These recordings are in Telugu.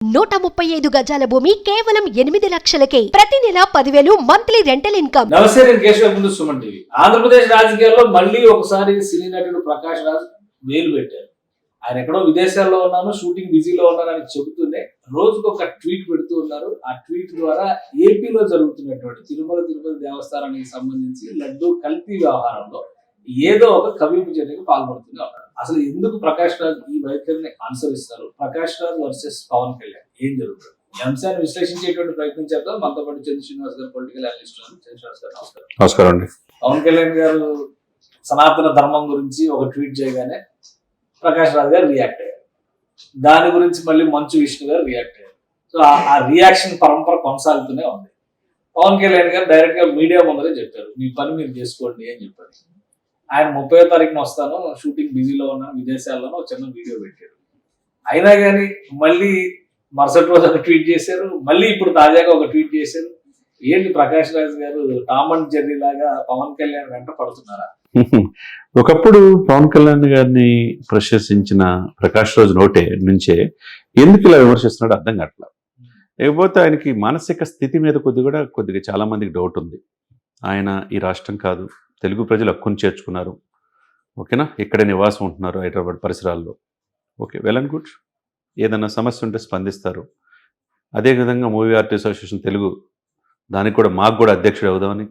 135 గజాల భూమి కేవలం 8 లక్షలకే. ప్రతి నెల 10,000 మంత్లీ రెంటల్ ఇన్కమ్. నమస్తే, నేను కేశవ ముందు సుమన్ టీవీ. ఆంధ్రప్రదేశ్ రాజకీయాల్లో మళ్ళీ ఒకసారి సినీ నటుడు ప్రకాష్ రాజ్ వేలు పెట్టారు. ఆయన ఎక్కడో విదేశాల్లో ఉన్నాను, షూటింగ్ బిజీలో ఉన్నాను అని చెబుతూనే రోజుకు ఒక ట్వీట్ పెడుతూ ఉన్నారు. ఆ ట్వీట్ ద్వారా ఏపీలో జరుగుతున్నటువంటి తిరుమల తిరుపతి దేవస్థానానికి సంబంధించి లడ్డు కల్తీ వ్యవహారంలో ఏదో ఒక కవింపు చర్యకు పాల్పడుతూనే ఉన్నారు. అసలు ఎందుకు ప్రకాష్ రాజ్ ఈ వైఖరిని అనుసరిస్తారు? ప్రకాష్ రాజ్ వర్సెస్ పవన్ కళ్యాణ్ ఏం జరుగుతుంది? ఈ అంశాన్ని విశ్లేషించేటువంటి ప్రయత్నం చేద్దాం. మనతో పాటు చంద్ర శ్రీనివాస్ గారు, పొలిటికల్ అనలిస్ట్. శ్రీనివాస్ గారు నమస్కారం. నమస్కారం అండి. పవన్ కళ్యాణ్ గారు సనాతన ధర్మం గురించి ఒక ట్వీట్ చేయగానే ప్రకాష్ రాజ్ గారు రియాక్ట్ అయ్యారు. దాని గురించి మళ్ళీ మంచు విష్ణు గారు రియాక్ట్ అయ్యారు. సో ఆ రియాక్షన్ పరంపర కొనసాగుతూనే ఉంది. పవన్ కళ్యాణ్ గారు డైరెక్ట్ గా మీడియా ముందరే చెప్పారు, మీ పని మీరు చేసుకోండి అని చెప్పారు. ఆయన 30వ తారీఖున వస్తాను, షూటింగ్ బిజీలో ఉన్నాను, విదేశాల్లోనూ ఒక చిన్న వీడియో పెట్టారు. అయినా కానీ మళ్ళీ మరుసటి రోజు ఒక ట్వీట్ చేశారు, మళ్ళీ ఇప్పుడు తాజాగా ఒక ట్వీట్ చేశారు. ఏంటి ప్రకాష్ రాజ్ గారు టామ్ అండ్ జెర్రీ లాగా పవన్ కళ్యాణ్ వెంట పడుతున్నారా? ఒకప్పుడు పవన్ కళ్యాణ్ గారిని ప్రశంసించిన ప్రకాష్ రాజ్ నోటే నుంచే ఎందుకు ఇలా విమర్శిస్తున్నాడో అర్థం కావట్లా. లేకపోతే ఆయనకి మానసిక స్థితి మీద కొద్దిగా చాలా మందికి డౌట్ ఉంది. ఆయన ఈ రాష్ట్రం కాదు, తెలుగు ప్రజలు హక్కును చేర్చుకున్నారు, ఓకేనా, ఇక్కడే నివాసం ఉంటున్నారు హైదరాబాద్ పరిసరాల్లో, ఓకే, వెల్ అండ్ గుడ్. ఏదైనా సమస్య ఉంటే స్పందిస్తారు. అదేవిధంగా మూవీ ఆర్టిస్ట్ అసోసియేషన్ తెలుగు దానికి కూడా మాకు కూడా అధ్యక్షుడు అవుదామని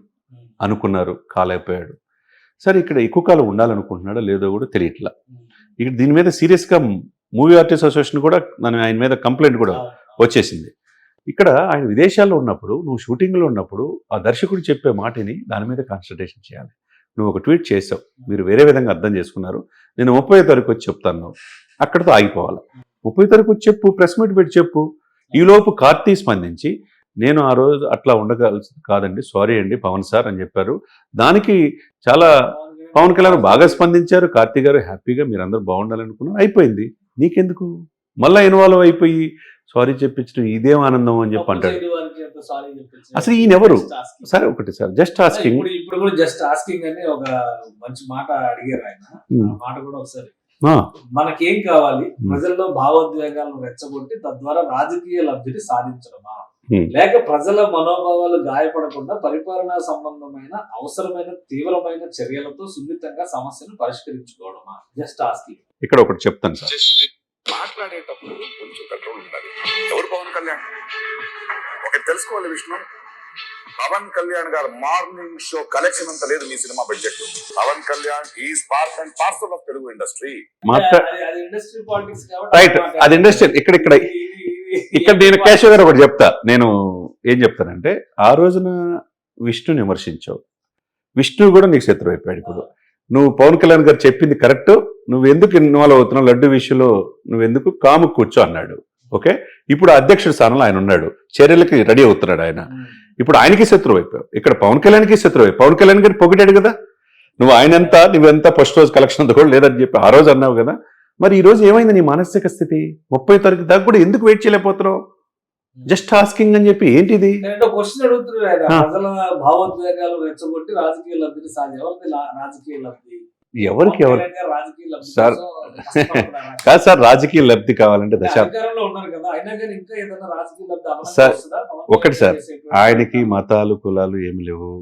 అనుకున్నారు, కాలేకపోయాడు. సరే, ఇక్కడ ఎక్కువ కాలం ఉండాలనుకుంటున్నాడో లేదో కూడా తెలియట్లా. ఇక్కడ దీని మీద సీరియస్గా మూవీ ఆర్టిస్ట్ అసోసియేషన్ కూడా ఆయన మీద కంప్లైంట్ కూడా వచ్చేసింది. ఇక్కడ ఆయన విదేశాల్లో ఉన్నప్పుడు, నువ్వు షూటింగ్లో ఉన్నప్పుడు ఆ దర్శకుడు చెప్పే మాటని దాని మీద కాన్సన్ట్రేషన్ చేయాలి. నువ్వు ఒక ట్వీట్ చేసావు, మీరు వేరే విధంగా అర్థం చేసుకున్నారు, నేను 30వ తారీఖు వచ్చి చెప్తాను, అక్కడితో ఆగిపోవాలి. 30వ తారీఖు వచ్చి చెప్పు, ప్రెస్ మీట్ పెట్టి చెప్పు. ఈలోపు కార్తీ స్పందించి, నేను ఆ రోజు అట్లా ఉండగలసింది కాదండి, సారీ అండి పవన్ సార్ అని చెప్పారు. దానికి చాలా పవన్ కళ్యాణ్ బాగా స్పందించారు. కార్తీ గారు హ్యాపీగా మీరందరూ బాగుండాలనుకున్నారు, అయిపోయింది. నీకెందుకు మళ్ళీ ఇన్వాల్వ్ అయిపోయి సారీ చెప్పించడం ఇదేం ఆనందం అని చెప్పి అంటాడు. అసలు ఈయన ఎవరు? సరే, ఒకటి సార్, జస్ట్ ఆస్కింగ్. ఇప్పుడు కూడా జస్ట్ ఆస్కింగ్ అని ఒక మంచి మాట అడిగారు ఆయన. మాట కూడా ఒకసారి, మనకేం కావాలి, ప్రజల్లో భావోద్వేగాలను రెచ్చగొట్టి తద్వారా రాజకీయ లబ్ధిని సాధించడమా, లేక ప్రజల మనోభావాలు గాయపడకుండా పరిపాలనా సంబంధమైన అవసరమైన తీవ్రమైన చర్యలతో సున్నితంగా సమస్యను పరిష్కరించుకోవడమా? Just asking. ఇక్కడ ఒకటి చెప్తాను సార్, మాట్లాడేటప్పుడు కొంచెం కంట్రోల్ ఉండాలి. ఎవరు పవన్ కళ్యాణ్ ఒకటి తెలుసుకోవాలి విష్ణు. పవన్ కళ్యాణ్ గారు మార్నింగ్ షో కలెక్షన్ అంత లేదు మీ cinema budget. Pawan Kalyan is part and parcel of Telugu industry. Right, అది ఇండస్ట్రీ. ఇక్కడ నేను కేశవ్ గారు ఒకటి చెప్తా. నేను ఏం చెప్తానంటే, ఆ రోజున విష్ణుని విమర్శించావు, విష్ణు కూడా నీకు శత్రువు అయిపోయాడు. ఇప్పుడు నువ్వు పవన్ కళ్యాణ్ గారు చెప్పింది కరెక్ట్, నువ్వు ఎందుకు ఇన్వాల్వ్ అవుతున్నావు లడ్డు విషయంలో, నువ్వెందుకు కాము కూర్చో అన్నాడు, ఓకే. ఇప్పుడు అధ్యక్షుడి స్థానంలో ఆయన ఉన్నాడు, చర్యలకి రెడీ అవుతున్నాడు ఆయన. ఇప్పుడు ఆయనకి శత్రువు అయిపోయావు, ఇక్కడ పవన్ కళ్యాణ్కి శత్రువు అయిపోయి. పవన్ కళ్యాణ్ గారు పొగిడాడు కదా, నువ్వు నువ్వెంత ఫస్ట్ రోజు కలెక్షన్ అంత కూడా లేదని చెప్పి ఆ రోజు అన్నావు కదా. మరి ఈ రోజు ఏమైంది నీ మానసిక స్థితి? 30వ తారీఖు దాకా కూడా ఎందుకు వెయిట్ చేయలేకపోతున్నావు? జస్ట్ ఆస్కింగ్ అని చెప్పి ఏంటిది? క్వశ్చన్ అడుగుతున్నాడు, ప్రజల భావోద్వేగాలు రెచ్చగొట్టి రాజకీయ లబ్ధిని రాజకీయ లబ్ధి ఎవరికి సార్? కాదు సార్, రాజకీయ లబ్ధి కావాలంటే సార్ ఒకటి సార్, ఆయనకి మతాలు కులాలు ఏమి లేవు.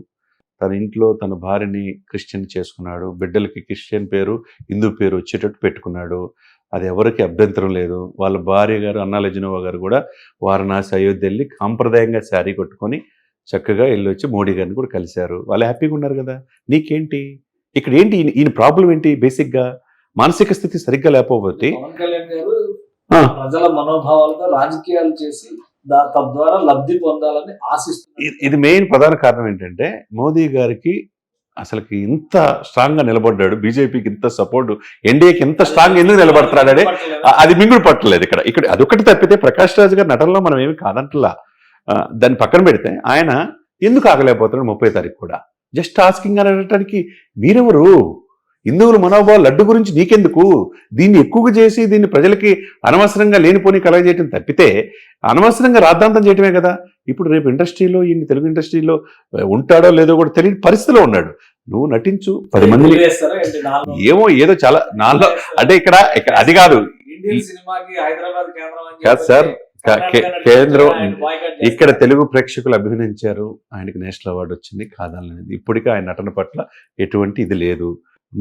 తన ఇంట్లో తన భార్యని క్రిస్టియన్ చేసుకున్నాడు, బిడ్డలకి క్రిస్టియన్ పేరు హిందూ పేరు వచ్చేటట్టు పెట్టుకున్నాడు. అది ఎవరికి అభ్యంతరం లేదు. వాళ్ళ భార్య గారు అన్నాలెజినోవా గారు కూడా వారణాసి అయోధ్య వెళ్ళి సాంప్రదాయంగా శారీ కొట్టుకొని చక్కగా వెళ్ళి వచ్చి మోడీ గారిని కూడా కలిశారు. వాళ్ళు హ్యాపీగా ఉన్నారు కదా. నీకేంటి ఇక్కడ? ఏంటి ఈయన ప్రాబ్లం ఏంటి? బేసిక్ గా మానసిక స్థితి సరిగ్గా లేకపోతే పవన్ కళ్యాణ్ గారు ప్రజల మనోభావాలతో రాజకీయాలు చేసి తద్వారా లబ్ధి పొందాలని ఆశిస్తున్నారు. ఇది మెయిన్ ప్రధాన కారణం ఏంటంటే, మోదీ గారికి అసలుకి ఇంత స్ట్రాంగ్ గా నిలబడ్డాడు, బీజేపీకి ఇంత సపోర్ట్, ఎన్డీఏకి ఇంత స్ట్రాంగ్ ఎందుకు నిలబడతాడే అది మింగుడు పట్టలేదు. ఇక్కడ అదొకటి తప్పితే ప్రకాష్ రాజ్ గారి నటనలో మనం ఏమి కాదంటలా. దాన్ని పక్కన పెడితే ఆయన ఎందుకు ఆగలేకపోతున్నాడు 30వ తారీఖు కూడా? జస్ట్ ఆస్కింగ్ అని అనడానికి మీరెవరు? హిందువుల మనోభావాలు లడ్డు గురించి నీకెందుకు? దీన్ని ఎక్కువగా చేసి దీన్ని ప్రజలకి అనవసరంగా లేనిపోని కలగజేయటం తప్పితే అనవసరంగా రాద్ధాంతం చేయటమే కదా. ఇప్పుడు రేపు ఇండస్ట్రీలో, ఈయన తెలుగు ఇండస్ట్రీలో ఉంటాడో లేదో కూడా తెలియని పరిస్థితిలో ఉన్నాడు. నువ్వు నటించు, 10 మంది ఏమో ఏదో చాలా నాలో అంటే ఇక్కడ అది కాదు సినిమాకి హైదరాబాద్ కేంద్రం కాదు సార్. కేంద్రం ఇక్కడ తెలుగు ప్రేక్షకులు అభినందించారు, ఆయనకి నేషనల్ అవార్డు వచ్చింది కాదనలేదు. ఇప్పటికీ ఆయన నటన పట్ల ఎటువంటి ఇది లేదు.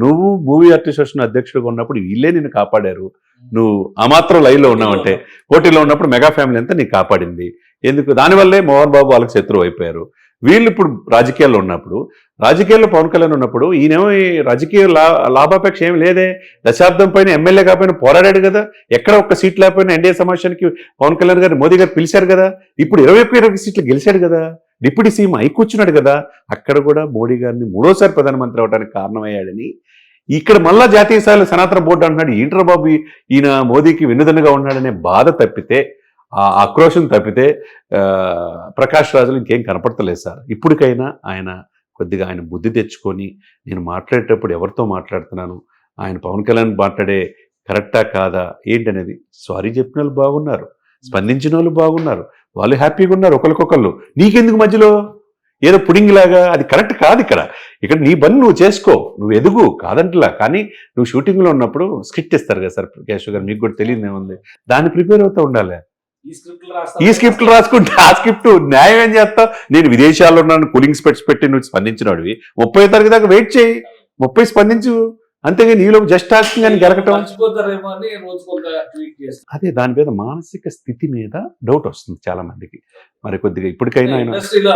నువ్వు మూవీ ఆర్టిస్ట్ అసోసియేషన్ అధ్యక్షుడిగా ఉన్నప్పుడు వీళ్ళే నిన్ను కాపాడారు. నువ్వు ఆ మాత్రం లైన్లో ఉన్నావంటే, పోటీలో ఉన్నప్పుడు మెగా ఫ్యామిలీ అంతా నీకు కాపాడింది. ఎందుకు? దానివల్లే మోహన్ బాబు వాళ్ళకి శత్రువు అయిపోయారు. వీళ్ళు ఇప్పుడు రాజకీయాల్లో ఉన్నప్పుడు, రాజకీయాల్లో పవన్ కళ్యాణ్ ఉన్నప్పుడు ఈయనేమో ఈ రాజకీయ లాభాపేక్ష ఏమి లేదే. దశాబ్దం పైన ఎమ్మెల్యే కాకపోయినా పోరాడాడు కదా. ఎక్కడ ఒక్క సీట్ లేకపోయినా ఎన్డీఏ సమావేశానికి పవన్ కళ్యాణ్ గారు మోదీ గారు పిలిచారు కదా. ఇప్పుడు 20 సీట్లు గెలిచాడు కదా. డిప్యూటీ సీఎం అయి కూర్చున్నాడు కదా. అక్కడ కూడా మోడీ గారిని 3వ ప్రధానమంత్రి అవడానికి కారణమయ్యాడని ఇక్కడ మళ్ళా జాతీయ స్థాయిలో సనాతన బోర్డు అంటున్నాడు. ఏంట్రా బాబు ఈయన మోదీకి వెన్నుదన్నుగా ఉన్నాడనే బాధ తప్పితే, ఆ ఆక్రోశం తప్పితే ప్రకాష్ రాజులు ఇంకేం కనపడతలేదు సార్. ఇప్పటికైనా ఆయన కొద్దిగా ఆయన బుద్ధి తెచ్చుకొని, నేను మాట్లాడేటప్పుడు ఎవరితో మాట్లాడుతున్నాను, ఆయన పవన్ కళ్యాణ్ మాట్లాడే కరెక్టా కాదా ఏంటనేది. సారీ చెప్పిన వాళ్ళు బాగున్నారు, స్పందించిన వాళ్ళు బాగున్నారు, వాళ్ళు హ్యాపీగా ఉన్నారు ఒకరికొకళ్ళు. నీకెందుకు మధ్యలో ఏదో పుడింగ్ లాగా? అది కరెక్ట్ కాదు. ఇక్కడ నీ పని నువ్వు చేసుకో, నువ్వు ఎదుగు కాదంటలా. కానీ నువ్వు షూటింగ్లో ఉన్నప్పుడు స్క్రిప్ట్ ఇస్తారు కదా సార్ కేశవ్ గారు, మీకు కూడా తెలియదు ఏముంది, దాన్ని ప్రిపేర్ అవుతూ ఉండాలి. ఈ స్క్రిప్ట్లు రాసుకుంటే ఆ స్క్రిప్ట్ న్యాయం ఏం చేస్తావు? నేను విదేశాల్లో ఉన్నాను, కూలింగ్ స్పెట్స్ పెట్టి నువ్వు స్పందించినవి 30వ తారీఖు దాకా వెయిట్ చేయి, 30 స్పందించు. అంతేగా నీలో జస్ట్ టాస్కింగ్ అని గెలకటం. అదే దాని మీద మానసిక స్థితి మీద డౌట్ వస్తుంది చాలా మందికి. మరి కొద్దిగా ఇప్పటికైనా ఇండస్ట్రీలో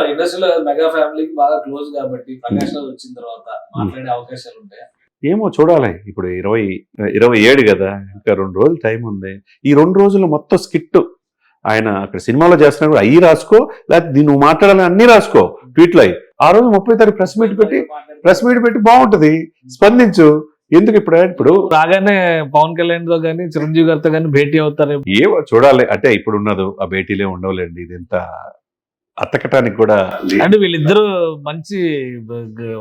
మెగా ఫ్యామిలీకి బాగా క్లోజ్ కాబట్టి ప్రకాష్ రాజ్ వచ్చిన తర్వాత మాట్లాడే అవకాశాలు ఉంటాయి. ఏమో చూడాలి. ఇప్పుడు 27 కదా, ఇంకా 2 రోజులు టైం ఉంది. ఈ 2 రోజులు మొత్తం స్కిట్ ఆయన అక్కడ సినిమాలో చేస్తున్నప్పుడు అయ్యి రాసుకో, లేకపోతే నువ్వు మాట్లాడాలని అన్ని రాసుకో ట్వీట్లు అయ్యి. ఆ రోజు 30వ తారీఖు ప్రెస్ మీట్ పెట్టి బాగుంటది, స్పందించు. ఎందుకు ఇప్పుడు రాగానే పవన్ కళ్యాణ్ తో కానీ చిరంజీవి గారితో కానీ భేటీ అవుతారు. ఏవో చూడాలి. అంటే ఇప్పుడు ఉన్నదో ఆ భేటీలే ఉండవులేండి. ఇది ఎంత అతకటానికి కూడా అంటే వీళ్ళిద్దరూ మంచి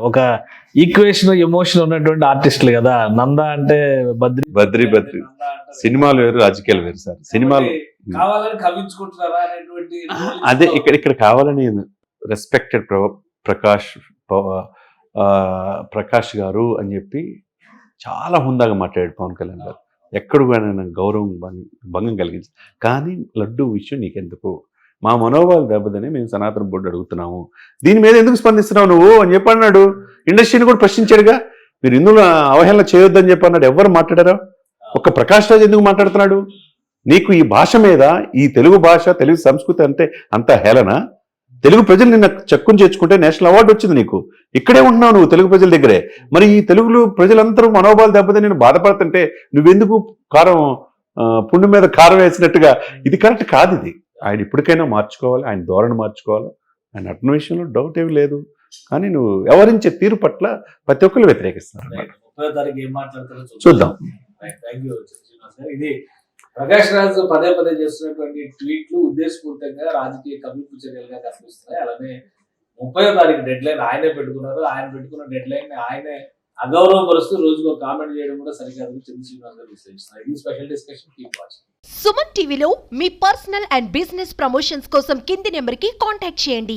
ఒక ఈక్వేషన్ ఎమోషన్ ఉన్నటువంటి ఆర్టిస్టులు కదా. నంద అంటే బద్రి సినిమాలు వేరు, రాజకీయాలు వేరు సార్. సినిమాలు కావాలని కవించుకుంటున్నారా అనేటువంటి అదే ఇక్కడ కావాలని రెస్పెక్టెడ్ ప్రకాష్ గారు అని చెప్పి చాలా హుందాగా మాట్లాడాడు పవన్ కళ్యాణ్ గారు. ఎక్కడ కూడా గౌరవం భంగం కలిగింది. కానీ లడ్డు విషయం నీకెందుకు, మా మనోభావాలు దెబ్బతని మేము సనాతన బోర్డు అడుగుతున్నాము, దీని మీద ఎందుకు స్పందిస్తున్నావు నువ్వు అని చెప్పి అన్నాడు. ఇండస్ట్రీని కూడా ప్రశ్నించాడుగా, మీరు ఇందులో అవహేళన చేయొద్దని చెప్పి అన్నాడు. ఎవరు మాట్లాడారా? ఒక్క ప్రకాష్ రాజ్ ఎందుకు మాట్లాడుతున్నాడు? నీకు ఈ భాష మీద, ఈ తెలుగు భాష, తెలుగు సంస్కృతి అంటే అంత హేళన. తెలుగు ప్రజలు నిన్న చెక్కుని చేర్చుకుంటే నేషనల్ అవార్డు వచ్చింది నీకు. ఇక్కడే ఉంటున్నావు నువ్వు తెలుగు ప్రజల దగ్గరే. మరి ఈ తెలుగులో ప్రజలందరూ మనోభావాలు దెబ్బతే నేను బాధపడుతుంటే నువ్వెందుకు పుండు మీద కారం వేసినట్టుగా? ఇది కరెక్ట్ కాదు. ఇది ఆయన ఇప్పటికైనా మార్చుకోవాలి, ఆయన ధోరణి మార్చుకోవాలి. ఆయన నటన విషయంలో డౌట్ ఏమి లేదు. కానీ నువ్వు వ్యవహరించే తీరు పట్ల ప్రతి ఒక్కరు వ్యతిరేకిస్తున్నారు. చూద్దాం. ఇది ప్రకాష్ రాజ్ పదే చేస్తున్నటువంటి ట్వీట్లు ఉద్దేశపూర్వకంగా రాజకీయ కవింపు చర్యలుగా కనిపిస్తున్నాయి. అలానే 30వ తారీఖు డెడ్ లైన్ ఆయనే పెట్టుకున్నారు. ఆయన పెట్టుకున్న డెడ్ లైన్ ఆయనే అగౌరవపరుస్తూ రోజుకు కామెంట్ చేయడం కూడా సరికాదని శ్రీనివాస్ గారు విశ్లేషిస్తున్నారు. ఇది special discussion. Keep watching. Suman టీవీలో మీ పర్సనల్ అండ్ బిజినెస్ ప్రమోషన్స్ కోసం కింది నెంబర్కి కాంటాక్ట్ చేయండి.